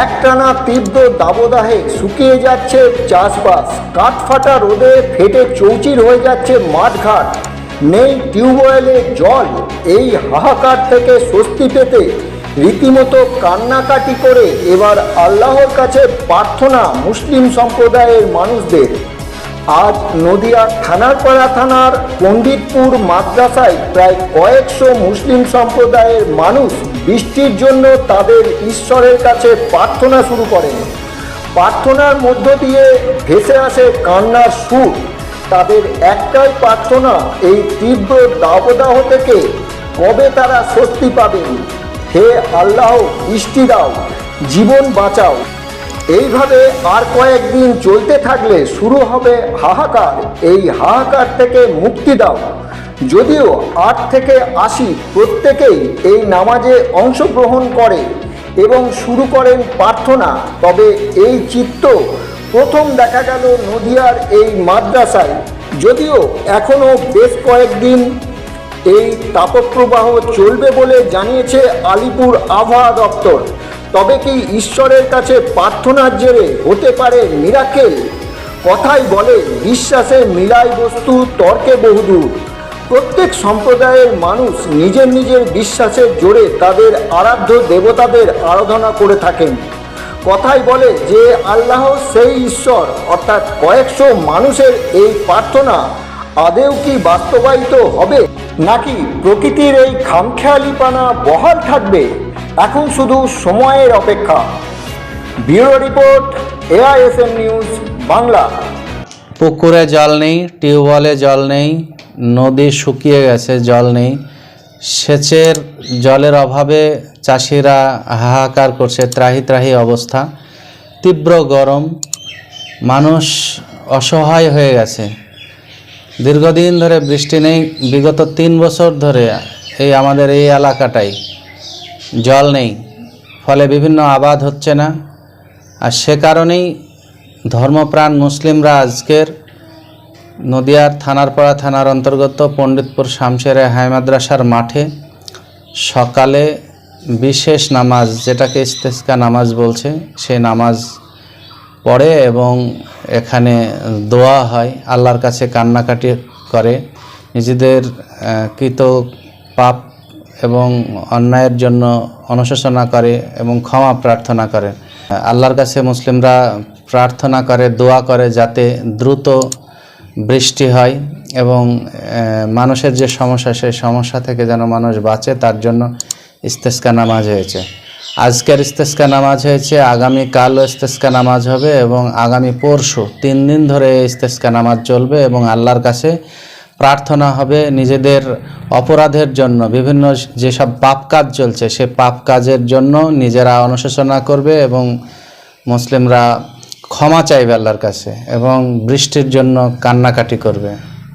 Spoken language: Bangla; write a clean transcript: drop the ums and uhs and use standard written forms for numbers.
একটানা তীব্র দাবদাহে শুকিয়ে যাচ্ছে চাষবাস, কাঠফাটা রোদে ফেটে চৌচির হয়ে যাচ্ছে মাঠঘাট, নেই টিউবওয়েলে জল। এই হাহাকার থেকে স্বস্তি পেতে রীতিমতো কান্নাকাটি করে এবার আল্লাহর কাছে প্রার্থনা মুসলিম সম্প্রদায়ের মানুষদের। আজ নদিয়ার থানারপাড়া থানার পণ্ডিতপুর মাদ্রাসায় প্রায় কয়েকশো মুসলিম সম্প্রদায়ের মানুষ বৃষ্টির জন্য তাদের ঈশ্বরের কাছে প্রার্থনা শুরু করেন। প্রার্থনার মধ্য দিয়ে ভেসে আসে কান্নার সুর। তাদের একটাই প্রার্থনা, এই তীব্র দাবদাহ থেকে কবে তারা স্বস্তি পাবেন। হে আল্লাহ, বৃষ্টি দাও, জীবন বাঁচাও। এইভাবে আর কয়েকদিন চলতে থাকলে শুরু হবে হাহাকার। এই হাহাকার থেকে মুক্তি দাও। যদিও 8 থেকে 80 প্রত্যেকেই এই নামাজে অংশগ্রহণ করে এবং শুরু করেন প্রার্থনা, তবে এই চিত্র প্রথম দেখা গেল নদিয়ার এই মাদ্রাসায়। যদিও এখনও বেশ কয়েকদিন এই তাপপ্রবাহ চলবে বলে জানিয়েছে আলিপুর আবহাওয়া দপ্তর। তবে কি ঈশ্বরের কাছে প্রার্থনার জেরে হতে পারে মিরাকেল? কথাই বলে বিশ্বাসে মিলাই বস্তু, তর্কে বহুদূর। প্রত্যেক সম্প্রদায়ের মানুষ নিজের নিজের বিশ্বাসের জোরে তাদের আরাধ্য দেবতাদের আরাধনা করে থাকেন। কথাই বলে যে আল্লাহ সেই ঈশ্বর, অর্থাৎ কয়েকশো মানুষের এই প্রার্থনা আদেও কি বাস্তবায়িত হবে, নাকি প্রকৃতির এই খামখেয়ালিপানা বহাল থাকবে? এখন শুধু সময়ের অপেক্ষা। Bureau report, AISM news Bangla. পুকুরে জল নেই, টিউবওয়েলে জল নেই, নদী শুকিয়ে গেছে, জল নেই। সেচের জলের অভাবে চাষিরা হাহাকার করছে, ত্রাহি ত্রাহি অবস্থা। তীব্র গরম, মানুষ অসহায় হয়ে গেছে। দীর্ঘদিন ধরে বৃষ্টি নেই। বিগত 3 বছর ধরে এই আমাদের এই এলাকাটাই জল নেই, ফলে বিভিন্ন আবাদ হচ্ছে না। আর সে কারণেই ধর্মপ্রাণ মুসলিমরা আজকের নদিয়ার থানারপাড়া থানার অন্তর্গত পণ্ডিতপুর শামশেরে হাই মাদ্রাসার মাঠে সকালে বিশেষ নামাজ, যেটাকে ইস্তেসকা নামাজ বলছে, সেই নামাজ পড়ে এবং এখানে দোয়া হয়, আল্লাহর কাছে কান্নাকাটি করে, নিজেদের কৃত পাপ এবং অন্যায়ের জন্য অনুশোচনা করে এবং ক্ষমা প্রার্থনা করে। আল্লাহর কাছে মুসলিমরা প্রার্থনা করে, দোয়া করে যাতে দ্রুত বৃষ্টি হয় এবং মানুষের যে সমস্যা, সেই সমস্যা থেকে যেন মানুষ বাঁচে, তার জন্য ইস্তেসকা নামাজ হয়েছে। আজকের ইস্তেসকা নামাজ হয়েছে, আগামীকালও ইস্তেসকা নামাজ হবে এবং আগামী পরশু 3 দিন ধরে ইস্তেসকা নামাজ চলবে এবং আল্লাহর কাছে প্রার্থনা হবে নিজেদের অপরাধের জন্য। বিভিন্ন যেসব পাপ কাজ চলছে, সে পাপ কাজের জন্য নিজেরা অনুশোচনা করবে এবং মুসলিমরা ক্ষমা চাইবে আল্লাহর কাছে এবং বৃষ্টির জন্য কান্নাকাটি করবে।